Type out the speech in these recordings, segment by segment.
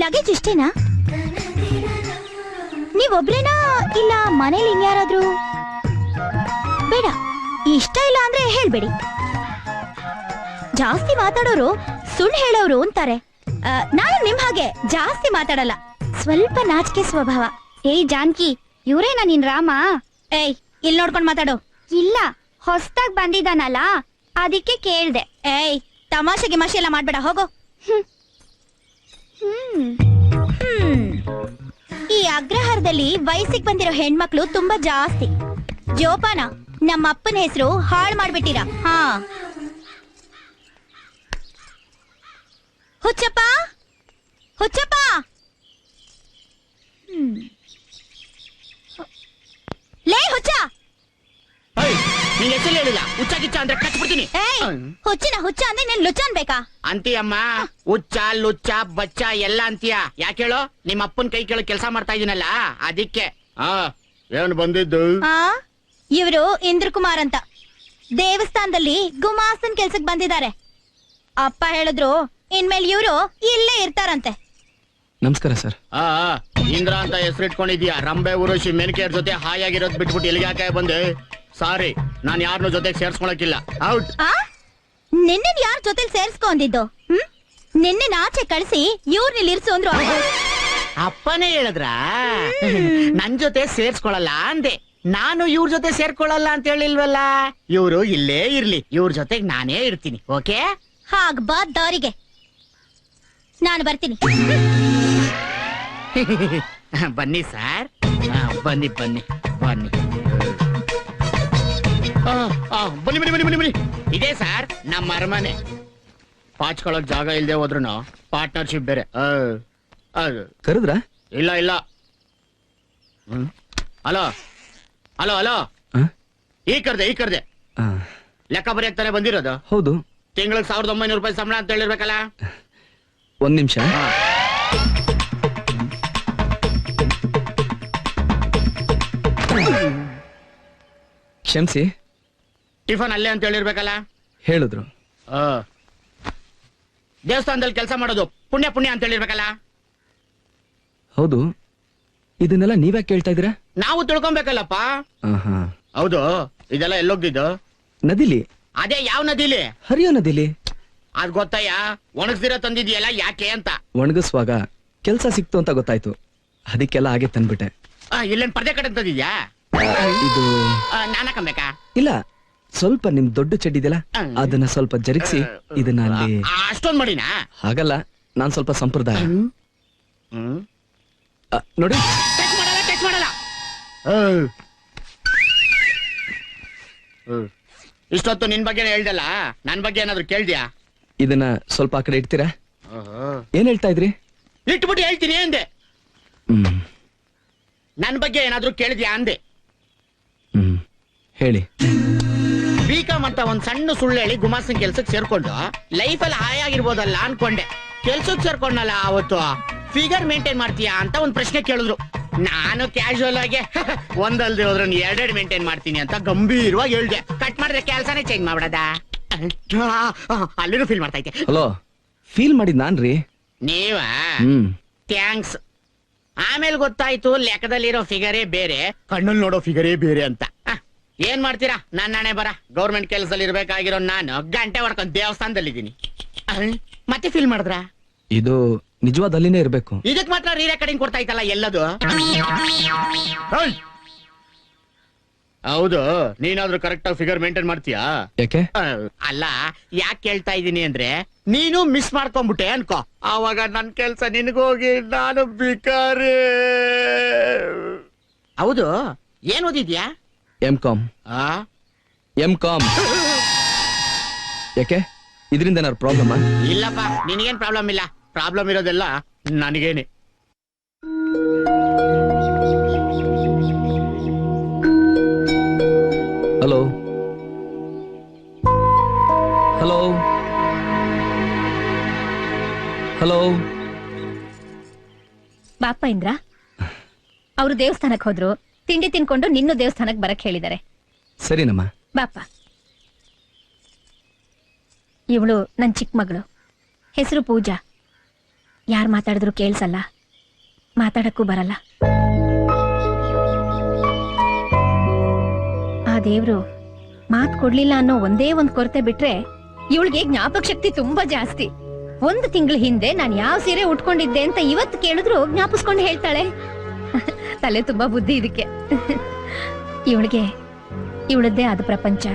Luggage ಇಷ್ಟೇನಾ? ನೀವೊಬ್ರೇನಾ ಇಲ್ಲ ಮನೇಲಿ ಇನ್ಯಾರಾದ್ರೂ? ಬೇಡ, ಇಷ್ಟ ಇಲ್ಲ ಅಂದ್ರೆ ಹೇಳ್ಬೇಡಿ. ಜಾಸ್ತಿ ಮಾತಾಡೋರು ಸುಳ್ಳು ಹೇಳೋರು ಅಂತಾರೆ. ನಾನು ನಿಮ್ ಹಾಗೆ ಜಾಸ್ತಿ ಮಾತಾಡಲ್ಲ, ಸ್ವಲ್ಪ ನಾಚಿಕೆ ಸ್ವಭಾವ. ಏಯ್ ಜಾನ್ಕಿ, ಇವ್ರೇನಾ ನಿನ್ ರಾಮ? ಏಯ್, ಇಲ್ಲಿ ನೋಡ್ಕೊಂಡ್ ಮಾತಾಡು. ಇಲ್ಲ, ಹೊಸ್ದಾಗ್ ಬಂದಿದ್ದಾನಲ್ಲ ಅದಕ್ಕೆ ಕೇಳ್ದೆ. ಏಯ್, ತಮಾಷೆ ಗಿಮಾಷೆ ಎಲ್ಲ ಮಾಡ್ಬೇಡ, ಹೋಗೋ. ಈ ಅಗ್ರಹಾರದಲ್ಲಿ ವಯಸ್ಸಿಗೆ ಬಂದಿರೋ ಹೆಣ್ಮಕ್ಳು ತುಂಬಾ ಜಾಸ್ತಿ. ಜೋಪಾನ, ನಮ್ಮ ಅಪ್ಪನ ಹೆಸರು ಹಾಳು ಮಾಡ್ಬಿಟ್ಟಿರಾ. ಹಾ, ಹುಚ್ಚಪ್ಪ, ಹುಚ್ಚಪ್ಪ. ಲೇ ಹುಚ್ಚ, ಹುಚ್ಚಾಗಿಚ್ಚ ಅಂದ್ರೆ ಕಚ್ಬಿಡ್ತೀನಿ. ಹುಚ್ಚಿನ ಹುಚ್ಚ ಅಂದ್ರೆ ನೀನ್ ಲುಚ್ಚ ಅನ್ಬೇಕಾ? ಅಂತೀಯಮ್ಮ, ಹುಚ್ಚ ಲುಚ್ಚ ಬಚ್ಚ ಎಲ್ಲ ಅಂತೀಯ. ಯಾಕೆ ಹೇಳು? ನಿಮ್ಮ ಅಪ್ಪನ್ ಕೈ ಕೇಳೋ ಕೆಲಸ ಮಾಡ್ತಾ ಇದೀನಲ್ಲ ಅದಕ್ಕೆ. ಏನ್ ಬಂದಿದ್ದು? ಇವರು ಇಂದ್ರ ಕುಮಾರ್ ಅಂತ ದೇವಸ್ಥಾನದಲ್ಲಿ ಗುಮಾಸ್ತನ್ ಕೆಲ್ಸಕ್ ಬಂದಿದ್ದಾರೆ. ಅಪ್ಪ ಹೇಳಿದ್ರು ಇನ್ಮೇಲೆ ಇವರು ಇಲ್ಲೇ ಇರ್ತಾರಂತೆ. ನಮಸ್ಕಾರ ಸರ್. ಇಂದ್ರ ಅಂತ ಹೆಸರಿಟ್ಕೊಂಡಿದ್ಯಾ? ರಂಬೆ ಉರುಷಿ ಮೆನಕೆಯರ್ ಜೊತೆ ಹಾಯಾಗಿರೋದ್ ಬಿಟ್ಬಿಟ್ಟು ಇಲ್ಲಿಗೆ ಯಾಕೆ ಬಂದೆ? ಸಾರಿ, ನಾನ್ ಯಾರನ್ನೂ ಜೊತೆಗೆ ಸೇರ್ಸ್ಕೊಳಕಿಲ್ಲ. ಔಟ್. ನಿನ್ನೆ ಯಾರ ಜೊತೆ ಸೇರ್ಸ್ಕೊಂಡಿದ್ದು? ನಿನ್ನೆ ಆಚೆ ಕಳಿಸಿ ಇವ್ರನ್ನ ಇರ್ಸು ಅಂದ್ರು. ಅಪ್ಪನೇ ಹೇಳಿದ್ರ ನನ್ ಜೊತೆ ಸೇರ್ಸ್ಕೊಳಲ್ಲ ಅಂದೆ. ನಾನು ಇವ್ರ ಜೊತೆ ಸೇರ್ಕೊಳ್ಳಲ್ಲ ಅಂತ ಹೇಳಿಲ್ವಲ್ಲ. ಇವ್ರು ಇಲ್ಲೇ ಇರ್ಲಿ, ಇವ್ರ ಜೊತೆಗೆ ನಾನೇ ಇರ್ತೀನಿ. ಓಕೆ? ಹಾಗ ಬಾ ದಾರಿಗೆ, ನಾನು ಬರ್ತೀನಿ. ಬನ್ನಿ ಸರ್, ಬನ್ನಿ ಬನ್ನಿ ಬನ್ನಿ. ಬನ್ನಿ ಬನ್ನಿ ಬನ್ನಿ ಬನ್ನಿ ಬನ್ನಿ. ಇದೇ ಸರ್ ನಮ್ಮ ಅರಮನೆ. ಪಾಚ್ಕೊಳಕ್ ಜಾಗ ಇಲ್ದೆ ಹೋದ್ರು ಪಾರ್ಟ್ನರ್ಶಿಪ್ ಬೇರೆ. ಕರೆದ್ರ? ಇಲ್ಲ ಇಲ್ಲ. Hello hello hello. ಈ ಕರ್ದೆ ಲೆಕ್ಕ ಬರೆಯಕ್ ತಾನೇ ಬಂದಿರೋದು? ಹೌದು. ತಿಂಗಳಿಗೆ 1900 ರೂಪಾಯಿ ಸಂಬಳ ಅಂತ ಹೇಳಿರ್ಬೇಕಲ್ಲ. ಒಂದ್ ನಿಮಿಷ. ಕ್ಷಮಿಸಿ. ಟಿಫನ್ ಅಲ್ಲೇ ಅಂತ ಹೇಳಿರ್ಬೇಕಲ್ಲ. ಹೇಳಿದ್ರು. ದೇವಸ್ಥಾನದಲ್ಲಿ ಕೆಲಸ ಮಾಡೋದು ಪುಣ್ಯ ಪುಣ್ಯ ಅಂತ ಹೇಳಿರ್ಬೇಕಲ್ಲ. ಹೌದು. ಇದನ್ನೆಲ್ಲ ನೀವ್ಯಾಕೆ ಕೇಳ್ತಾ ಇದ್ದೀರಾ? ನಾವು ತಿಳ್ಕೊಬೇಕಲ್ಲಪ್ಪ. ಹೌದು, ಇದೆಲ್ಲ ಎಲ್ಲೋಗ್ದಿದ್ದು? ನದಿಲಿ. ಅದೇ ಯಾವ ನದಿಲಿ? ಹರಿಯೋ ನದಿಲಿ. ಅದ್ ಗೊತ್ತಯ್ಯ, ಒಣಗಿಸಿರೋ ತಂದಿದ್ಯಲ್ಲ, ಯಾಕೆ ಅಂತ. ಒಣಗಿಸುವಾಗ ಕೆಲ್ಸ ಸಿಕ್ತು ಅಂತ ಗೊತ್ತಾಯ್ತು, ಅದಕ್ಕೆಲ್ಲ ಹಾಗೆ ತಂದ್ಬಿಟ್ಟೆ. ಇಲ್ಲೇನ್ ಪರ್ದೆ ಕಡೆ ತಂದಿದ್ಯಾ? ಇದು ನಾನ ಕಮ್ಬೇಕಾ? ಇಲ್ಲ, ಸ್ವಲ್ಪ ನಿಮ್ ದೊಡ್ಡ ಚಡ್ಡಿದೆಲ್ಲ ಅದನ್ನ ಸ್ವಲ್ಪ ಜರುಗಿಸಿ ಇದನ್ನ ಅಲ್ಲಿ. ಅಷ್ಟೊಂದ್ ಮಾಡಿನಾ? ಹಾಗಲ್ಲ, ನಾನ್ ಸ್ವಲ್ಪ ಸಂಪ್ರದಾಯ. ನೋಡಿ. ಟಚ್ ಮಾಡಲ್ಲ. ಇಷ್ಟೊತ್ತು ನಿನ್ ಬಗ್ಗೆ ಹೇಳ್ದಲ್ಲ, ನನ್ ಬಗ್ಗೆ ಏನಾದ್ರು ಕೇಳ್ದ್ಯಾ? ಇದನ್ನ ಸ್ವಲ್ಪ ಆ ಕಡೆ ಇಡ್ತೀರಾ? ಏನ್ ಹೇಳ್ತಾ ಇದ್ರಿ? ಇಟ್ಬಿಟ್ಟು ಹೇಳ್ತೀನಿ ಅಂದೆ. ನನ್ ಬಗ್ಗೆ ಏನಾದ್ರು ಕೇಳಿದ್ಯಾ ಅಂದೆ. ಹೇಳಿ. ಬಿಕಾಂ ಅಂತ ಒಂದ್ ಸಣ್ಣ ಸುಳ್ಳು ಹೇಳಿ ಗುಮಾಸ್ತನ್ ಕೆಲ್ಸಕ್ಕೆ ಸೇರ್ಕೊಂಡು ಲೈಫಲ್ಲಿ ಹಾಯಾಗಿರ್ಬೋದಲ್ಲ ಅನ್ಕೊಂಡೆ. ಕೆಲ್ಸಕ್ಕೆ ಸೇರ್ಕೊಂಡಲ್ಲ ಅವತ್ತು ಫಿಗರ್ ಮೇಂಟೈನ್ ಮಾಡ್ತೀಯಾ ಅಂತ ಒಂದ್ ಪ್ರಶ್ನೆ ಕೇಳಿದ್ರು. ನಾನು ಕ್ಯಾಶುವಲ್ ಆಗಿ ಒಂದಲ್ದೆ ಹೋದ್ರೆ ಎರಡೆರಡು ಮೇಂಟೈನ್ ಮಾಡ್ತೀನಿ ಅಂತ ಗಂಭೀರವಾಗಿ ಹೇಳ್ದೆ. ಕಟ್ ಮಾಡಿದ್ರೆ ಕೆಲ್ಸನೇ ಚೇಂಜ್ ಮಾಡ್ಬಿಡದ. ಅಲ್ಲಿನೂ ಫೀಲ್ ಮಾಡ್ತಾ ಇದ್ದೆ. ಹಲೋ, ಫೀಲ್ ಮಾಡಿದ್ ನಾನ್ರಿ. ನೀವ? ಥ್ಯಾಂಕ್ಸ್. ಆಮೇಲೆ ಗೊತ್ತಾಯ್ತು ಲೆಕ್ಕದಲ್ಲಿರೋ ಫಿಗರೇ ಬೇರೆ, ಕಣ್ಣಲ್ಲಿ ನೋಡೋ ಫಿಗರೇ ಬೇರೆ ಅಂತ. ಏನ್ ಮಾಡ್ತೀರಾ, ನನ್ನ ಹಣೆ ಬರ. ಗೌರ್ಮೆಂಟ್ ಕೆಲಸದಲ್ಲಿ ಇರ್ಬೇಕಾಗಿರೋ ನಾನು ಗಂಟೆ ಹೊಡ್ಕೊಂಡು ದೇವಸ್ಥಾನದಲ್ಲಿದ್ದೀನಿ. ಮತ್ತೆ ಫೀಲ್ ಮಾಡಿದ್ರ? ಇದು ನಿಜವಾದ ಅಲ್ಲಿನೇ ಇರ್ಬೇಕು. ಇದಕ್ ಮಾತ್ರ ರೀ ರೆಕಾರ್ಡಿಂಗ್ ಕೊಡ್ತಾ ಇತ್ತಲ್ಲ ಎಲ್ಲದು. ಹೌದು, ನೀನಾದ್ರೂ ಕರೆಕ್ಟ್ ಆಗಿ ಫಿಗರ್ ಮೇಂಟೈನ್ ಮಾಡ್ತೀಯಾ? ಯಾಕೆ? ಅಲ್ಲ, ಯಾಕೆ ಕೇಳ್ತಾ ಇದೀನಿ ಅಂದ್ರೆ ನೀನು ಮಿಸ್ ಮಾಡ್ಕೊಂಡ್ಬಿಟ್ಟೆ ಅನ್ಕೋ, ಆವಾಗ ನನ್ ಕೆಲ್ಸ ನಿನ್ಗೋಗಿ ನಾನು ಬಿಕಾರಿ. ಹೌದು, ಏನ್ ಓದಿದ್ಯಾ? M.Com. M.Com. ಯಾಕೆ, ಇದರಿಂದ ಏನಾದ್ರು ಪ್ರಾಬ್ಲಮ್? ಇಲ್ಲಪ್ಪ, ನಿನಗೇನ್ ಪ್ರಾಬ್ಲಮ್ ಇಲ್ಲ. ಪ್ರಾಬ್ಲಮ್ ಇರೋದೆಲ್ಲ ನನಗೇನೆ. Hello hello hello. ಬಾಪ ಇಂದ್ರ, ಅವರು ದೇವಸ್ಥಾನಕ್ಕೆ ಹೋದ್ರು. ತಿಂಡಿ ತಿನ್ಕೊಂಡು ನಿನ್ನೂ ದೇವಸ್ಥಾನಕ್ಕೆ ಬರಕ್ ಹೇಳಿದ್ದಾರೆ. ಸರಿನಮ್ಮ. ಬಾಪ. ಇವಳು ನನ್ ಚಿಕ್ಕ ಮಗಳು, ಹೆಸರು ಪೂಜಾ. ಯಾರು ಮಾತಾಡಿದ್ರು ಕೇಳ್ಸಲ್ಲ, ಮಾತಾಡಕ್ಕೂ ಬರಲ್ಲ. ಆ ದೇವ್ರು ಮಾತ್ ಕೊಡ್ಲಿಲ್ಲ ಅನ್ನೋ ಒಂದೇ ಒಂದ್ ಕೊರತೆ ಬಿಟ್ರೆ ಇವಳಿಗೆ ಜ್ಞಾಪಕ ಶಕ್ತಿ ತುಂಬಾ ಜಾಸ್ತಿ. 1 ತಿಂಗಳ ಹಿಂದೆ ನಾನು ಯಾವ ಸೀರೆ ಉಟ್ಕೊಂಡಿದ್ದೆ ಅಂತ ಇವತ್ತು ಕೇಳಿದ್ರು ಜ್ಞಾಪಿಸ್ಕೊಂಡು ಹೇಳ್ತಾಳೆ. ತಲೆ ತುಂಬಾ ಬುದ್ಧಿ ಇದಕ್ಕೆ. ಇವಳಿಗೆ ಇವಳದ್ದೇ ಆದ ಪ್ರಪಂಚ,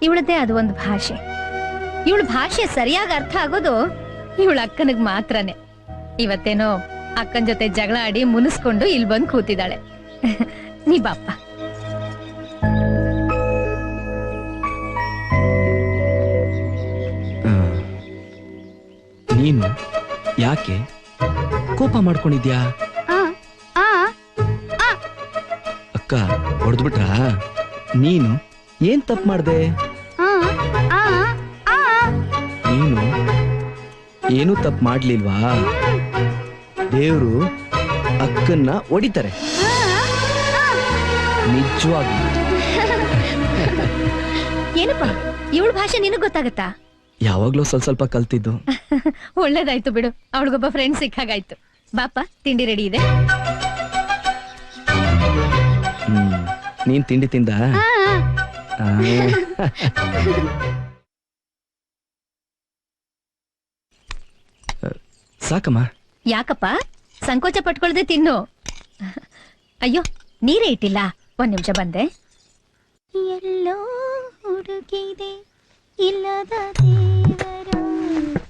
ಇವಳದ್ದೇ ಅದು ಒಂದು ಭಾಷೆ. ಇವಳ ಭಾಷೆ ಸರಿಯಾಗಿ ಅರ್ಥ ಆಗೋದು ಇವಳ ಅಕ್ಕನಿಗೆ ಮಾತ್ರನೇ. ಇವತ್ತೇನೋ ಅಕ್ಕನ ಜೊತೆ ಜಗಳ ಆಡಿ ಮುನಿಸ್ಕೊಂಡು ಇಲ್ಲಿ ಬಂದು ಕೂತಿದ್ದಾಳೆ. ನೀ ಬಾಪ್ಪ. ನೀನು ಯಾಕೆ ಕೋಪ ಮಾಡ್ಕೊಂಡಿದ್ಯಾ? ಆ, ಆ, ಆ. ಅಕ್ಕ ಹೊಡೆದ್ಬಿಟ್ರಾ? ನೀನು ಏನ್ ತಪ್ಪು ಮಾಡ್ದೆ? ಆ, ಆ, ಆ. ನೀನು ಏನು ತಪ್ಪು ಮಾಡ್ಲಿಲ್ವಾ? ದೇವ್ರು ಅಕ್ಕನ್ನ ಹೊಡಿತಾರೆ ನಿಜವಾಗಿ. ಏನಪ್ಪ ಇವಳ ಭಾಷೆ ನಿನಗ್ ಗೊತ್ತಾಗತ್ತಾ? ಯಾವಾಗ್ಲೂ ಸ್ವಲ್ಪ ಕಲ್ತಿದ್ದು. ಒಳ್ಳೇದಾಯ್ತು ಬಿಡು, ಅವಳಿಗೊಬ್ಬ ಫ್ರೆಂಡ್ ಸಿಕ್ಕಾಗಾಯ್ತು. ಬಾಪ, ತಿಂಡಿ ರೆಡಿ ಇದೆ. ನೀನ್ ತಿಂಡಿ ತಿಂದ? ಆ. ಸಾಕಮ್ಮ. ಯಾಕಪ್ಪ ಸಂಕೋಚ ಪಟ್ಕೊಳ್ದೆ ತಿನ್ನು. ಅಯ್ಯೋ ನೀರೇ ಇಟ್ಟಿಲ್ಲ, 1 ನಿಮಿಷ ಬಂದೆ. ಎಲ್ಲೋ ಹುಡುಕಿದೆ ಇಲ್ಲದ ದೇವರ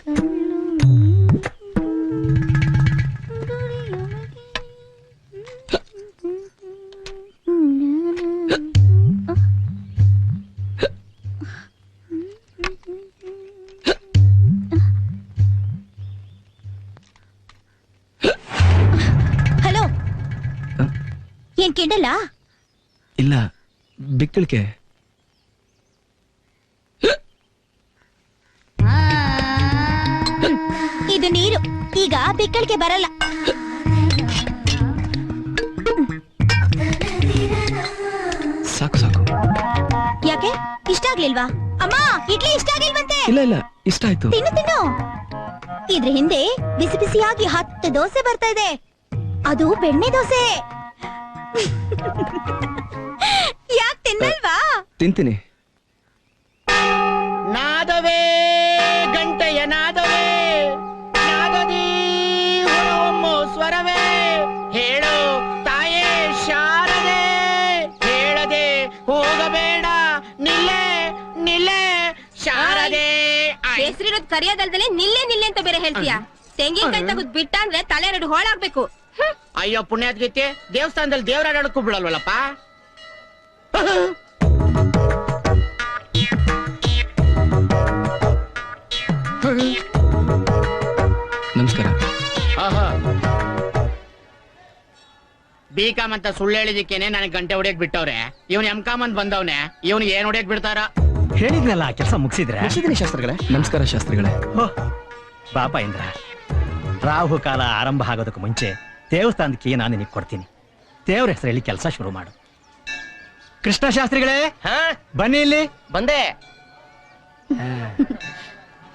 ಕಣ್ಣು ಹಲೋ, ಏನ್ ಕಿಂಡಲ್ಲ? ಇಲ್ಲ, ಬಿಕ್ಕಳಿಕೆ. ಇದು ನೀರು, ಈಗ ಬಿಕ್ಕಳಿಕೆ ಬರಲ್ಲ. ಸಾಕು ಸಾಕು. ಯಾಕೆ ಇಷ್ಟ ಆಗ್ಲಿಲ್ವಾ? ಅಮ್ಮ, ಇಡ್ಲಿ ಇಷ್ಟ ಆಗಿಲ್ವಂತೆ. ಇಲ್ಲ ಇಷ್ಟ ಆಯ್ತು. ತಿನ್ನು ತಿನ್ನು. ಇದ್ರ ಹಿಂದೆ ಬಿಸಿ ಬಿಸಿಯಾಗಿ 10 ದೋಸೆ ಬರ್ತಾ ಇದೆ. ಅದು ಬೆಣ್ಣೆ ದೋಸೆ. ಯಾಕೆ ತಿನ್ನಲ್ವಾ? ತಿಂತೀನಿ. ನಾದವೇ ಗಂಟೆಯ ನಾದವೇ, ನಾದದಿ ಹೊರಹೊಮ್ಮೋ ಸ್ವರವೇ, ಹೇಳು ತಾಯೇ ಶಾರದೆ, ಹೇಳದೆ ಹೋಗಬೇಡ, ನಿಲ್ಲೆ ನಿಲ್ಲೆ ಶಾರದೆ. ಹೆಸರಿರೋದ್ ಕರಿಯೋದಲ್ದಲೆ ನಿಲ್ಲೆ ನಿಲ್ಲೆ ಅಂತ ಬೇರೆ ಹೇಳ್ತೀಯಾ? ತೆಂಗಿನಕಾಯಿ ತೆಗೆದು ಬಿಟ್ಟ ಅಂದ್ರೆ ತಲೆ 2 ಹೋಳಾಗ್ಬೇಕು. ಅಯ್ಯೋ ಪುಣ್ಯಾತ್ಗೀತೆ, ದೇವಸ್ಥಾನದಲ್ಲಿ ದೇವರಾಡಕ್ಕೂ ಬಿಡಲ್ವಲ್ಲಪ್ಪ. ನಮಸ್ಕಾರ. B.Com ಅಂತ ಸುಳ್ಳು ಹೇಳಿದಕ್ಕೇನೆ ನನಗೆ ಗಂಟೆ ಹೊಡಿಯಕ್ ಬಿಟ್ಟವ್ರೆ. ಇವನ್ M.Com ಅಂತ ಬಂದವನೆ, ಇವನ್ ಏನ್ ಹೊಡಿಯಕ್ ಬಿಡ್ತಾರ? ಹೇಳಿದ್ನಲ್ಲ, ಕೆಲಸ ಮುಗಿಸಿದ್ರೆ. ಮುಗಿಸಿದ್ದೀನಿ ಶಾಸ್ತ್ರಿಗಳೇ. ನಮಸ್ಕಾರ ಶಾಸ್ತ್ರಿಗಳೇ. ಬಾಪ ಇಂದ್ರ, ರಾಹು ಕಾಲ ಆರಂಭ ಆಗೋದಕ್ಕೆ ಮುಂಚೆ ದೇವಸ್ಥಾನಕ್ಕೆ ನಾನು ನಿನಗೆ ಕೊಡ್ತೀನಿ. ದೇವ್ರ ಹೆಸರಲ್ಲಿ ಕೆಲಸ ಶುರು ಮಾಡು. ಕೃಷ್ಣ ಶಾಸ್ತ್ರಿಗಳೇ, ಬನ್ನಿ ಇಲ್ಲಿ. ಬಂದೆ.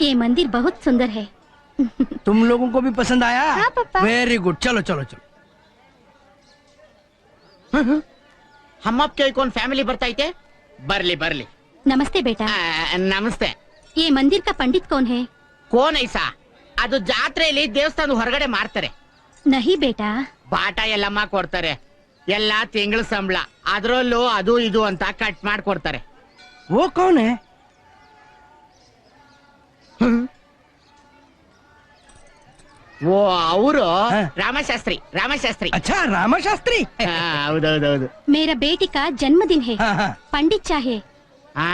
ये मंदिर बहुत सुंदर है. तुम लोगों को भी पसंद आया? हाँ पापा. वेरी गुड, चलो चलो चलो. हम आपके कौन फैमिली ಬರ್ತಾ ಐತೆ? ಬರ್ಲಿ ಬರ್ಲಿ. नमस्ते बेटा. ನಮಸ್ತೆ. ये मंदिर का पंडित कौन है? ಕೋನ್ ಐಸಾ? ಅದು ಜಾತ್ರೆಯಲ್ಲಿ ದೇವಸ್ಥಾನದ ಹೊರಗಡೆ ಮಾಡ್ತಾರೆ. नहीं बेटा. ಬಾಟ ಎಲ್ಲಮ್ಮ ಕೊಡ್ತಾರೆ. ಎಲ್ಲ ತಿಂಗಳ ಸಂಬಳ, ಅದ್ರಲ್ಲೂ ಅದು ಇದು ಅಂತ ಕಟ್ ಮಾಡ್ಕೊಡ್ತಾರೆ. वो कौन है? ಓ ಅವರು हाँ. ರಾಮಶಾಸ್ತ್ರಿ. ರಾಮಶಾಸ್ತ್ರಿ. अच्छा रामा शास्त्री. ಹೌದೌದೌದು. मेरा बेटी का जन्मदिन है. हाँ हाँ. पंडित चाहिए. ಆ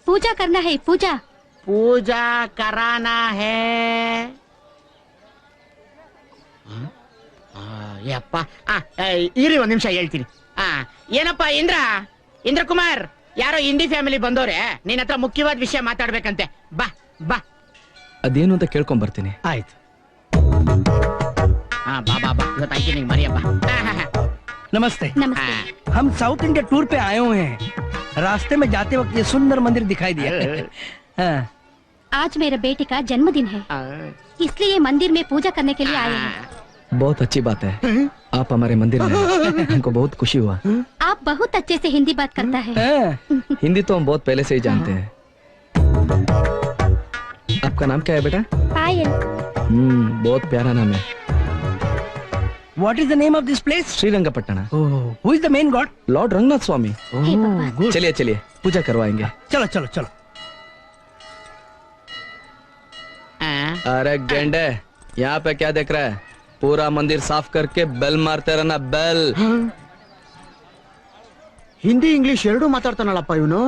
पूजा करना है. पूजा. ಪೂಜಾ ಕರಾನ ಹೇ. ಯಪ್ಪ, ಇರಿ 1 ನಿಮಿಷ ಹೇಳ್ತೀನಿ. ಏನಪ್ಪ ಇಂದ್ರ ಕುಮಾರ್, ಯಾರೋ ಇಂಡಿ ಫ್ಯಾಮಿಲಿ ಬಂದವ್ರೆ, ನಿನ್ನ ಹತ್ರ ಮುಖ್ಯವಾದ ವಿಷಯ ಮಾತಾಡ್ಬೇಕಂತೆ. ಬಾ ಬಾ. ಅದೇನು ಅಂತ ಕೇಳ್ಕೊಂಡ್ ಬರ್ತೀನಿ. ಆಯ್ತು. ಬಾ ಬಾ ಬಾ, ಗೊತ್ತಾಯ್ತು ನಿಂಗೆ ಮರಿಯಪ್ಪ. नमस्ते. नमस्ते. हम साउथ इंडिया टूर पे आए हुए हैं. रास्ते में जाते वक्त ये सुंदर मंदिर दिखाई दिया. हाँ. आज मेरे बेटे का जन्मदिन है, इसलिए मंदिर में पूजा करने के लिए आए हैं। बहुत अच्छी बात है, आप हमारे मंदिर में आए। हमको बहुत खुशी हुआ। आप बहुत अच्छे से हिंदी बात करता है। हिंदी तो हम बहुत पहले से ही जानते हैं। आपका नाम क्या है बेटा? पायल। बहुत प्यारा नाम है। What is the name of this place? Srirangapatna. Who is the main god? Lord Ranganatha Swamy. हे भगवान। Good. चलिए चलिए पूजा करवाएंगे। चलो चलो चलो। अरे गेंडे, यहाँ पे क्या देख रहा है? पूरा मंदिर साफ करके बेल मारते रहना, बेल। ಹಿಂದಿ ಇಂಗ್ಲಿಷ್ ಎರಡೂ ಮಾತಾಡ್ತಾನಲ್ಲಪ್ಪ ಇವನು.